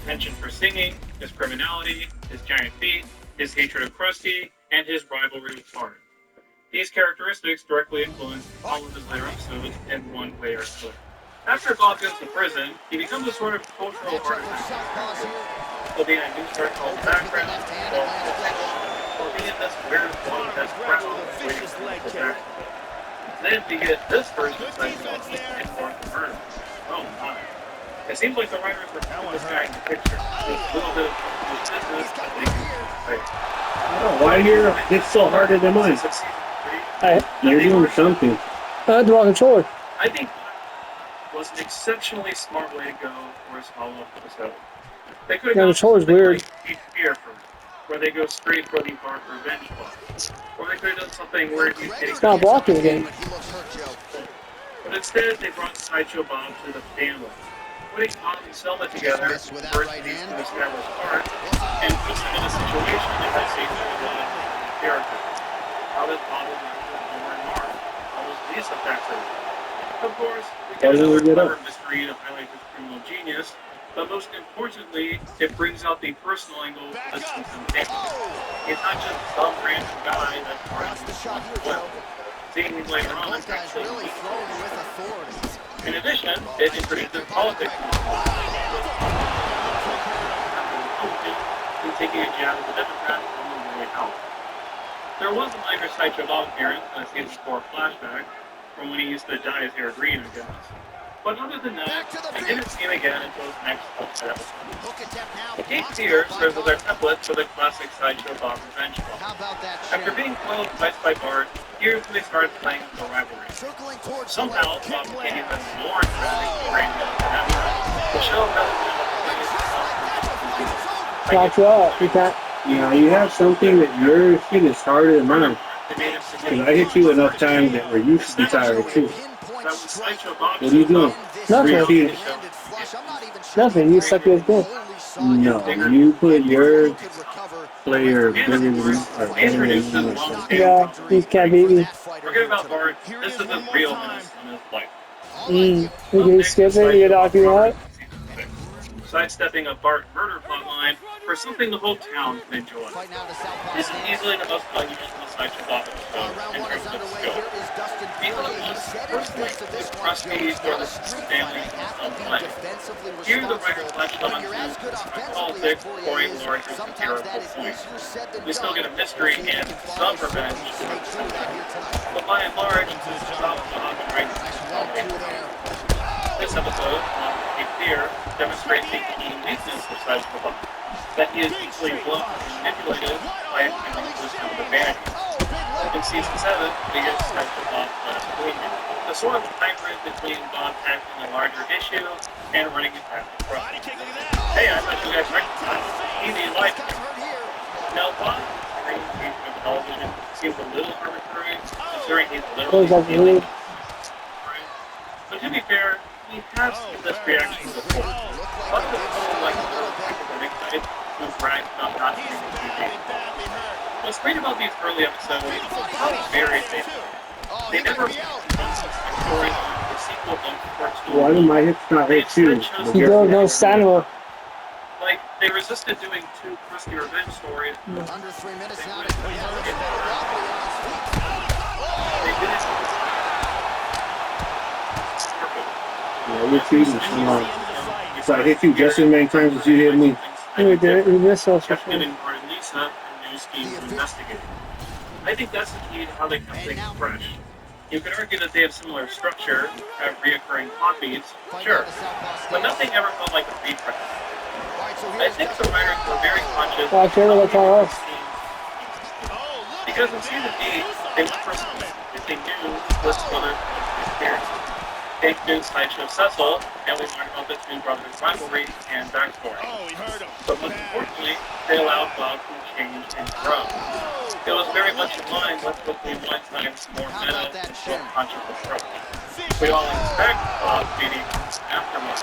penchant for singing, his criminality, his giant feet, his hatred of Krusty, and his rivalry with Bart. These characteristics directly influence all of his later episodes in one way or another. After Bob goes to prison, he becomes a sort of cultural artifact. He'll be in a news article in the background, or be in this weird protest crowd waiting for the back. Then we get this version of Psycho and Mark Murder. Oh my. It seems like the writers were putting this guy in the picture. There's a little bit of business, I think. Why here? It's so harder than mine. You're doing something. I had the wrong controller. I think that was an exceptionally smart way to go for his follow-up episode. They could have Yeah, the controller's weird. Like Fear first, where they go straight for the Bart revenge plot. Or they could have done something where he's getting... It's not blocking again. But instead, they brought Sideshow Bob to the family. Putting Bob and Selma together first leads to establish Bart and puts him in a situation that has a lot of character. How does Bob interact with Homer and Mark? How does Lisa factor in? Of course, we get another clever mystery to highlight his criminal genius, but most importantly, it brings out the personal angle of the Simpson family. He's not just some random guy that's part of the well. Seeing him later on is actually in addition, it introduces politics and taking a jab at the Democrats on the way out. There was a minor Sideshow Bob appearance in a season 4 flashback from when he used to dye his hair green, I guess. But other than that, I didn't see him again until his next episode. Cape Fear serves as our template for the classic Sideshow Bob revenge plot. After being foiled twice by Bart, here's when they started playing the rivalry. Somehow, Bob became even more interesting and grandiose than ever. The show Watch out, you can't. Yeah, you have something that your shit is harder than mine. Because I hit you enough times that where you should be tired too. What are you doing? Nothing. Nothing. You suck your good. No, you put your player bigger than you. Yeah, you can't beat me. Forget about Bart. This is a real menace in his life. You can skip it. You get off your head. Sidestepping a Bart murder plotline for something the whole town can enjoy. This is easily the most unusual Sideshow Bob episode in terms of scope. Neither of us personally is Krusty or the family in some way. Here, the writer latched on to politics for a larger satirical point. We still get a mystery and some revenge, but by and large, this is about Bob and Rachel's. This episode, A Fear, demonstrates a key weakness of Sideshow Bob, that he is easily blown and manipulated by a feeling of vanity. In Season 7, we get Sideshow Bob last week, a sort of hybrid between Bob tackling a larger issue and running it back to front. Hey, I thought you guys recognized easy life. Now, Bob, during the season of television, seems a little arbitrary, considering he's literally but to be fair, we have seen this reaction before. But the whole like academic side who brags about not being a TV. What's great about these early episodes is how varied they are. They never story the sequel of cartoon. Why do my hips not hit you? You don't know stamina. Like they resisted doing 2 Krusty revenge stories. Under 3 minutes now. They didn't. Yeah, you're cheating. So I hit you just as many times as you hit me. We did. We missed us. Kept giving Bart and Lisa a new scheme to investigate. I think that's the key to how they keep things fresh. You could argue that they have similar structure, have reoccurring plot beats, sure, but nothing ever felt like a refresh. I think the writers were very conscious Watch out, that's all us. because in season 8, they went for something that they knew was other experiences. They knew Sideshow Cecil, and we learned about the twin brothers' rivalry and backstory. But most importantly, they allowed Bob to change and grow. It was very much in line with what we Weinstein's more meta and self-conscious approach. We all expect Bob beating aftermath,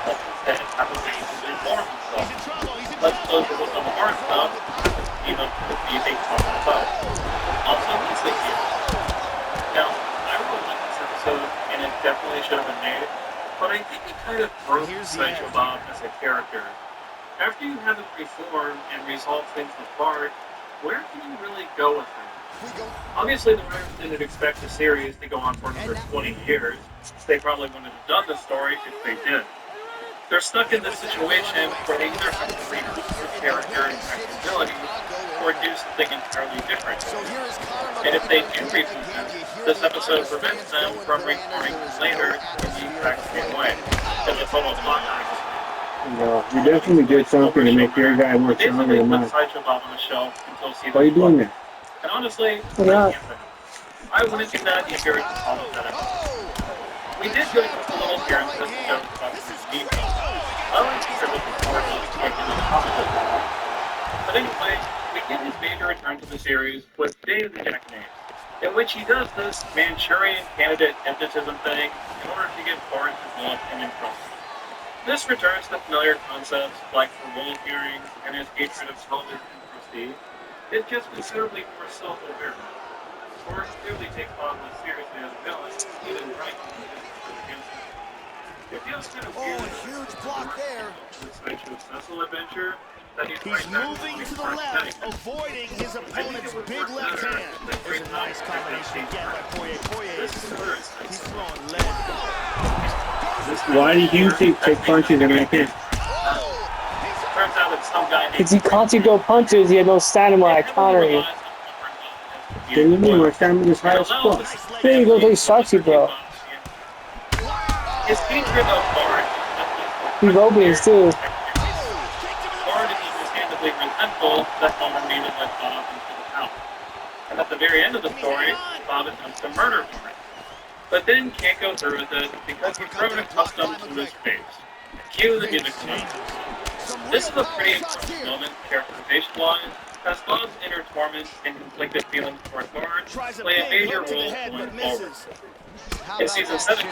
but instead have a way to inform himself. Let's close the look on the hard stuff, even if he thinks about. Also, Lisa here. Now, I really like this episode, and it definitely should have been made, but I think he kind of broke Sideshow Bob as a character. After you haven't reformed and resolved things with Bart, where can you really go with him? Obviously, the writers didn't expect the series to go on for another 20 years. They probably wouldn't have done the story if they did. They're stuck in this situation where they either have to reboot the character and abilities or do something entirely different. And if they do reboot them, this episode prevents them from reforming later in the exact same way. As a total plot twist. No, you definitely did something to make your guy more stronger than mine. Sideshow Bob on the shelf until season Why are you doing that? And honestly, I wouldn't do that if you're apologetic. We did go through a little here in this show about the defense. I like to hear looking forward to taking the positive. But anyway, we get his major return to the series with Day of the Jackanapes, in which he does this Manchurian candidate hypnotism thing in order to get Bart to love him in front. This returns to familiar concepts like the role hearing and his hatred of television and prestige. It's just considerably more self-aware. Bart clearly takes Bob less seriously as a villain, even right when he is against him. It feels kind of weird. Huge block there. Sideshow Cecil adventure that he's moving to the left, avoiding his opponent's big left hand. There's a nice combination again by Poirier. Poirier, he's throwing lead. Why do you take punches and I can't? Because he constantly go punches, he had no stamina I counter you. Then you mean my stamina is high as fuck. There you go, they sucks you, bro. His hatred of Bart. He's openings too. Bart is understandably resentful that Homer needed let Bob into the house. And at the very end of the story, Bob attempts to murder Bart. But then can't go through with it because he's grown accustomed to his face. Cue the music changes. This is a pretty important moment characterization-wise, as Bob's inner torment and conflicted feelings toward Bart play a major role going forward. In season 17,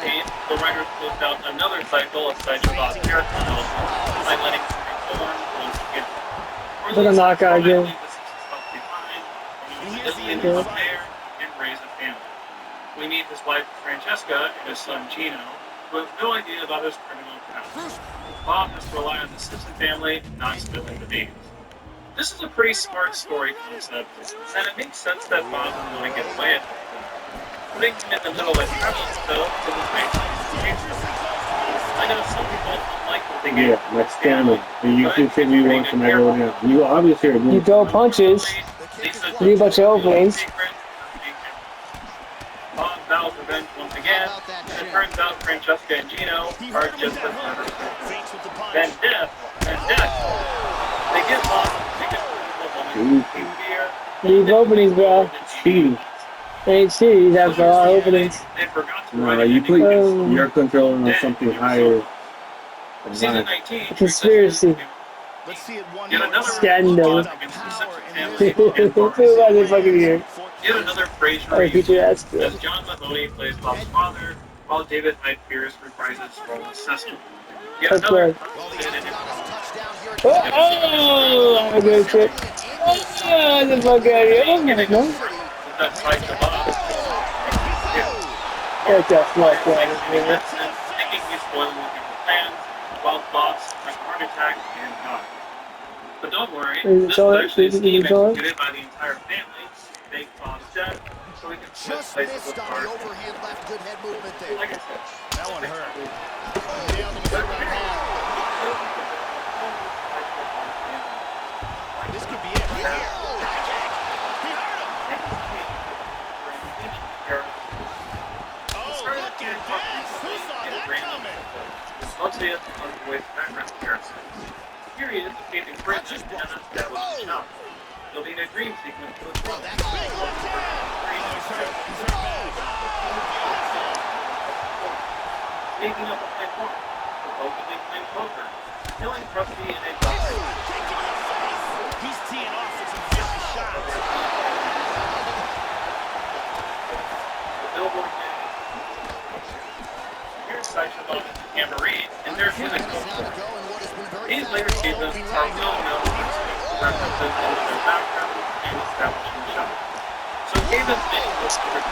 the writers closed out another cycle of Sideshow Bob's character development by letting him reform once again. Look at knockout again. And raise a family. We meet his wife Francesca and his son Gino, who have no idea about his criminal past. Bob has to rely on the Simpson family not spilling the beans. This is a pretty smart story concept, and it makes sense that Bob would want to get away at it. Putting him in the middle of trouble, though, doesn't make sense. I know some people don't like what they get. Yeah, that's family. And you can sit me once and I go down. You obviously are You throw punches, you need a bunch of openings. Bob vows revenge once again, and it turns out Francesca and Gino are just as murderers. Then death. They give Bob a woman fear. These openings, bro. cheating. Ain't cheating, he's having a lot of openings. They forgot to No, you put your control on something higher than Season mine. 19. Conspiracy. Let's see it one Yet more another Scandal. against the Simpson family and Who Bart. was this fucking year? Yet another Frasier Oh, feature reunion, that's good. as John Mahoney plays Bob's father, while David Hyde Pierce reprises his role as Cecil. Yet That's another right. Oh, I'm a good shit. Oh, the fuck out of here. Oh, no. that Sideshow Bob. That's a smart plan. Thinking he's spoiling with people's plans, while Bob suffers a heart attack and dies. But don't worry, this is actually a scheme executed by the entire family to make Bob's death so we can switch places with Bart. overhand left, good head movement there. Like I said, That one hurt. Nailed him with the right hand. This could be it right here. Back kick. He hurt him. Oh, look at this. Who saw that coming? Mostly on the way background comparison. Here he is defeating Bridget and that was a shot. There'll be a dream sequence to the front. Big left hand. He's hurt bad. Taking up a play point, supposedly playing poker, killing Krusty in a boxing. Kick him in the face. He's teeing off with some vicious shots. The Billboard game. Here's Sideshow Bob and Tambourine, and there's music culture. These later seasons are well known for references into their background and establishing shots. So gave us visuals for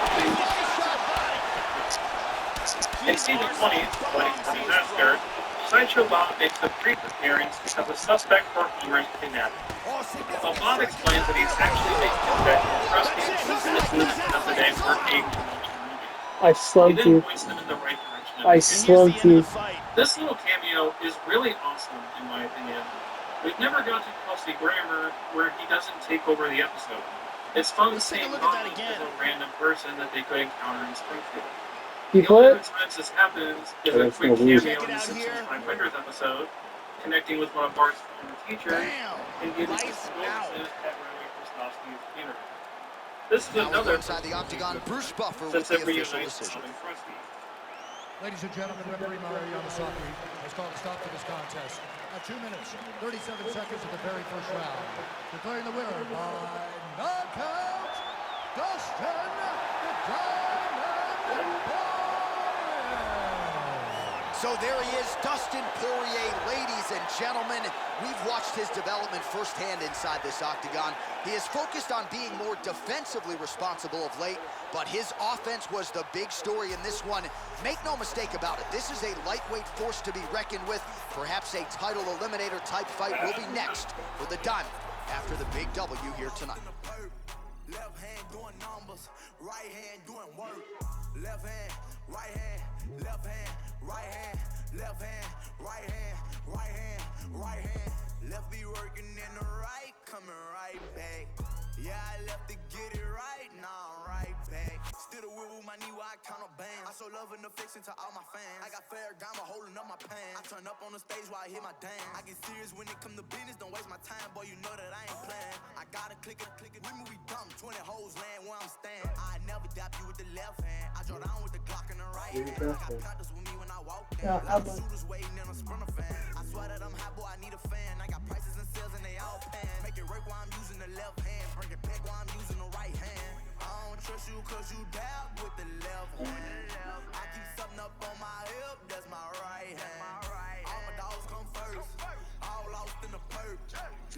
in season 20's Wedding Disaster, Sideshow Bob makes a brief appearance because a suspect for Homer's kidnapping. While Bob explains that he's actually making his bet with Krusty, this is that the day working to watch the movie. I He slugged then you. points them in the right direction. I slugged you. This little cameo is really awesome, in my opinion. We've never got to Kelsey Grammer where he doesn't take over the episode. It's fun seeing Bob as a random person that they could encounter in Springfield. The only other times this happens is a quick cameo in the Simpsons 500th episode, connecting with one of Bart's former teachers, and giving his bonuses at Riley Kristofsky's funeral. This is another inside the octagon. Bruce Buffer since with it the official reunites decision. Bob and Krusty. Ladies and gentlemen, referee Mario Yamasaki has called a stop to this contest at 2 minutes, 37 seconds of the very first round. Declaring the winner by knockout, Dustin the Diamond Poirier. So there he is, Dustin Poirier. Ladies and gentlemen, we've watched his development firsthand inside this octagon. He is focused on being more defensively responsible of late, but his offense was the big story in this one. Make no mistake about it, this is a lightweight force to be reckoned with. Perhaps a title eliminator type fight will be next for the Diamond after the big W here tonight. Left hand doing numbers, right hand doing work. Left hand, right hand, left hand, right hand, left hand, right hand, right hand, right hand. Left be working in the right, coming right back. Yeah, I left to get it right, now I'm right back. Still the wheel with my knee while I count up bands. I show love and affection to all my fans. I got Ferragamo holding up my pants. I turn up on the stage while I hit my dance. I get serious when it come to business, don't waste my time, boy, you know that I ain't playing. I gotta click it, we move, we dumb, 20 hoes land where I'm staying. I never dap you with the left hand. I draw down with the Glock in the right hand. I got Panthers with me when I walk in. Lot of shooters waiting in a sprinter fan. I swear that I'm hot, boy, I need a fan. I got prices and sales and they all pan. Make it work while I'm using the left hand. Bring it back while I'm using the right hand. I don't trust you cause you dab with the left hand. I keep something up on my hip, that's my right hand. All my dogs come first, all lost in the perp.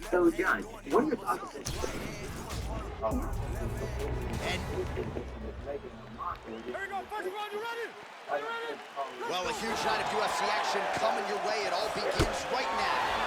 So, John, what are your thoughts on this? Well, a huge night of UFC action coming your way. It all begins right now.